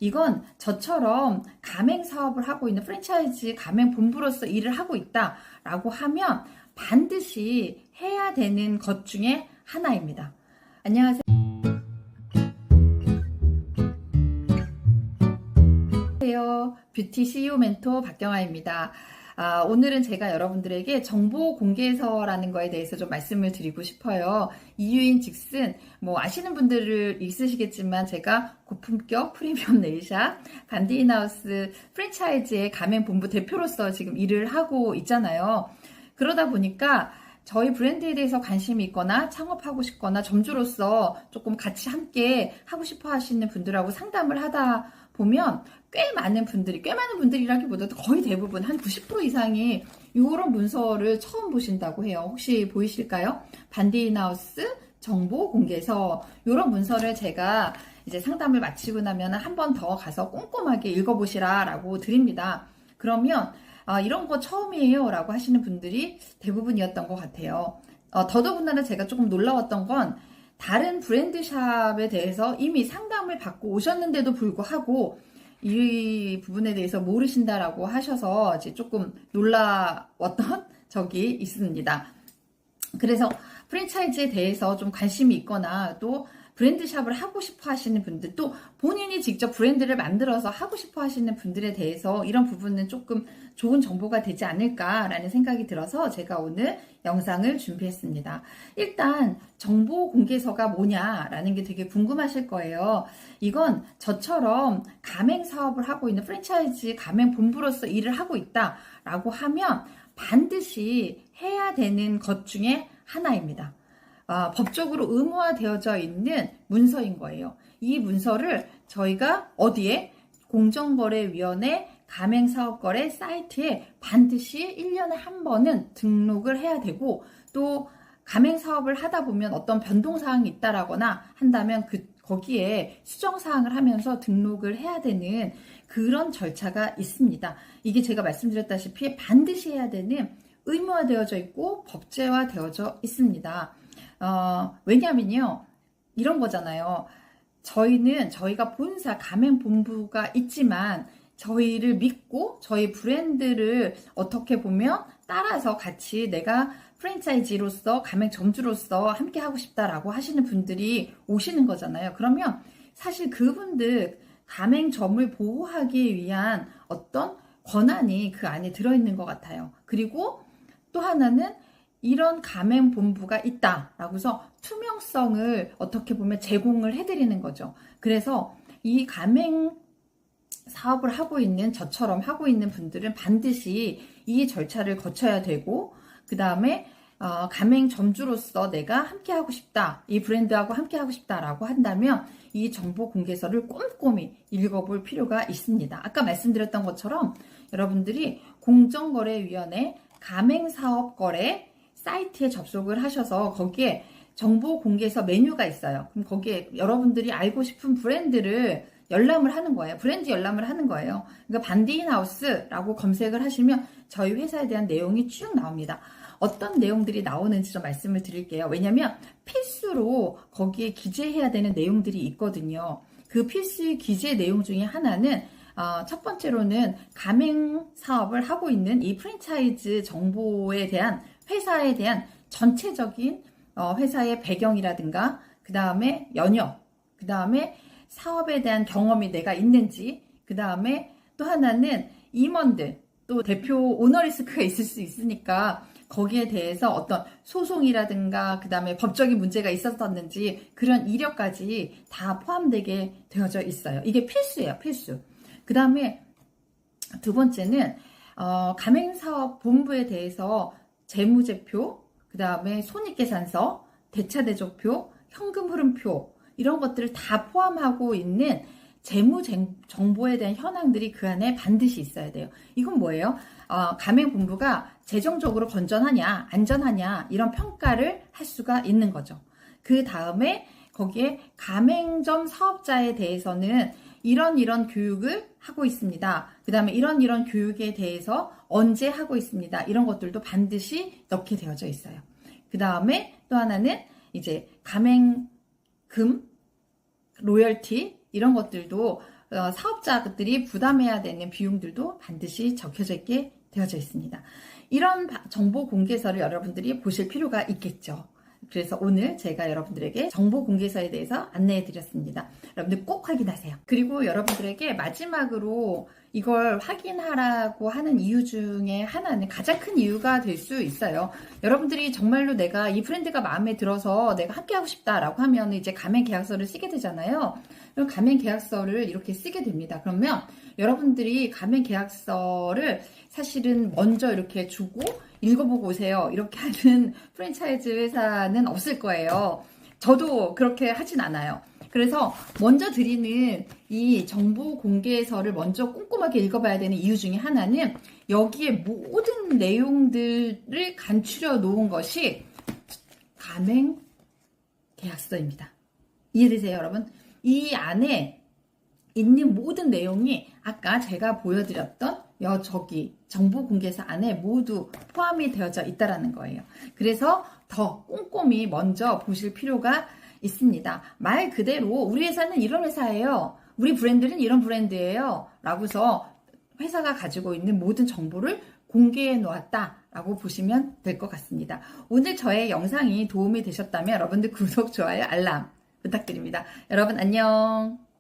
이건 저처럼 가맹 사업을 하고 있는 프랜차이즈 가맹 본부로서 일을 하고 있다라고 하면 반드시 해야 되는 것 중에 하나입니다. 안녕하세요. 뷰티 CEO 멘토 박경아입니다. 오늘은 제가 여러분들에게 정보 공개서라는 거에 대해서 좀 말씀을 드리고 싶어요. 이유인 즉슨 아시는 분들을 있으시겠지만 제가 고품격 프리미엄 네일샵 반디인하우스 프랜차이즈의 가맹본부 대표로서 지금 일을 하고 있잖아요. 그러다 보니까 저희 브랜드에 대해서 관심이 있거나 창업하고 싶거나 점주로서 조금 같이 함께 하고 싶어 하시는 분들하고 상담을 하다 보면 꽤 많은 분들이라기보다도 거의 대부분 한 90% 이상이 이런 문서를 처음 보신다고 해요. 혹시 보이실까요? 반디인하우스 정보 공개서, 이런 문서를 제가 이제 상담을 마치고 나면 한 번 더 가서 꼼꼼하게 읽어보시라 라고 드립니다. 그러면 이런 거 처음이에요 라고 하시는 분들이 대부분이었던 것 같아요. 더더군다나 제가 조금 놀라웠던 건 다른 브랜드샵에 대해서 이미 상담을 받고 오셨는데도 불구하고 이 부분에 대해서 모르신다라고 하셔서 이제 조금 놀라웠던 적이 있습니다. 그래서 프랜차이즈에 대해서 좀 관심이 있거나 또 브랜드샵을 하고 싶어 하시는 분들, 또 본인이 직접 브랜드를 만들어서 하고 싶어 하시는 분들에 대해서 이런 부분은 조금 좋은 정보가 되지 않을까라는 생각이 들어서 제가 오늘 영상을 준비했습니다. 일단 정보 공개서가 뭐냐라는 게 되게 궁금하실 거예요. 이건 저처럼 가맹 사업을 하고 있는 프랜차이즈 가맹 본부로서 일을 하고 있다라고 하면 반드시 해야 되는 것 중에 하나입니다. 법적으로 의무화되어져 있는 문서인 거예요. 이 문서를 저희가 어디에? 공정거래위원회 가맹사업거래 사이트에 반드시 1년에 한 번은 등록을 해야 되고, 또 가맹사업을 하다 보면 어떤 변동사항이 있다라거나 한다면 거기에 수정사항을 하면서 등록을 해야 되는 그런 절차가 있습니다. 이게 제가 말씀드렸다시피 반드시 해야 되는 의무화되어져 있고 법제화되어져 있습니다. 왜냐면요, 이런 거잖아요. 저희가 본사 가맹본부가 있지만 저희를 믿고 저희 브랜드를 어떻게 보면 따라서 같이 내가 프랜차이즈로서 가맹점주로서 함께 하고 싶다라고 하시는 분들이 오시는 거잖아요. 그러면 사실 그분들 가맹점을 보호하기 위한 어떤 권한이 그 안에 들어있는 것 같아요. 그리고 또 하나는 이런 가맹본부가 있다라고 해서 투명성을 어떻게 보면 제공을 해드리는 거죠. 그래서 이 가맹 사업을 하고 있는 저처럼 하고 있는 분들은 반드시 이 절차를 거쳐야 되고, 그 다음에 가맹점주로서 내가 함께 하고 싶다, 이 브랜드하고 함께 하고 싶다라고 한다면 이 정보 공개서를 꼼꼼히 읽어볼 필요가 있습니다. 아까 말씀드렸던 것처럼 여러분들이 공정거래위원회 가맹사업거래 사이트에 접속을 하셔서 거기에 정보 공개서 메뉴가 있어요. 그럼 거기에 여러분들이 알고 싶은 브랜드를 열람을 하는 거예요. 브랜드 열람을 하는 거예요. 그러니까 반디인하우스라고 검색을 하시면 저희 회사에 대한 내용이 쭉 나옵니다. 어떤 내용들이 나오는지 좀 말씀을 드릴게요. 왜냐면 필수로 거기에 기재해야 되는 내용들이 있거든요. 그 필수 기재 내용 중에 하나는 첫 번째로는 가맹 사업을 하고 있는 이 프랜차이즈 정보에 대한 회사에 대한 전체적인 회사의 배경이라든가, 그 다음에 연역, 그 다음에 사업에 대한 경험이 내가 있는지, 그 다음에 또 하나는 임원들, 또 대표 오너 리스크가 있을 수 있으니까 거기에 대해서 어떤 소송이라든가 그 다음에 법적인 문제가 있었었는지 그런 이력까지 다 포함되게 되어져 있어요. 이게 필수예요, 필수. 그 다음에 두 번째는 가맹사업 본부에 대해서 재무제표, 그 다음에 손익계산서, 대차대조표, 현금흐름표, 이런 것들을 다 포함하고 있는 재무정보에 대한 현황들이 그 안에 반드시 있어야 돼요. 이건 뭐예요? 가맹본부가 재정적으로 건전하냐, 안전하냐, 이런 평가를 할 수가 있는 거죠. 그 다음에 거기에 가맹점 사업자에 대해서는 이런 교육을 하고 있습니다. 그 다음에 이런 교육에 대해서 언제 하고 있습니다. 이런 것들도 반드시 넣게 되어져 있어요. 그 다음에 또 하나는 이제 가맹금, 로열티, 이런 것들도 사업자들이 부담해야 되는 비용들도 반드시 적혀져 있게 되어져 있습니다. 이런 정보 공개서를 여러분들이 보실 필요가 있겠죠. 그래서 오늘 제가 여러분들에게 정보 공개서에 대해서 안내해 드렸습니다. 여러분들 꼭 확인하세요. 그리고 여러분들에게 마지막으로 이걸 확인하라고 하는 이유 중에 하나는 가장 큰 이유가 될 수 있어요. 여러분들이 정말로 내가 이 브랜드가 마음에 들어서 내가 함께 하고 싶다라고 하면 이제 가맹 계약서를 쓰게 되잖아요. 그럼 가맹 계약서를 이렇게 쓰게 됩니다. 그러면 여러분들이 가맹 계약서를 사실은 먼저 이렇게 주고 읽어보고 오세요. 이렇게 하는 프랜차이즈 회사는 없을 거예요. 저도 그렇게 하진 않아요. 그래서 먼저 드리는 이 정보 공개서를 먼저 꼼꼼하게 읽어봐야 되는 이유 중에 하나는 여기에 모든 내용들을 간추려 놓은 것이 가맹 계약서입니다. 이해되세요, 여러분? 이 안에 있는 모든 내용이 아까 제가 보여드렸던 저기 정보 공개서 안에 모두 포함이 되어져 있다라는 거예요. 그래서 더 꼼꼼히 먼저 보실 필요가 있습니다. 말 그대로 우리 회사는 이런 회사예요. 우리 브랜드는 이런 브랜드예요. 라고서 회사가 가지고 있는 모든 정보를 공개해 놓았다라고 보시면 될 것 같습니다. 오늘 저의 영상이 도움이 되셨다면 여러분들 구독, 좋아요, 알람 부탁드립니다. 여러분 안녕.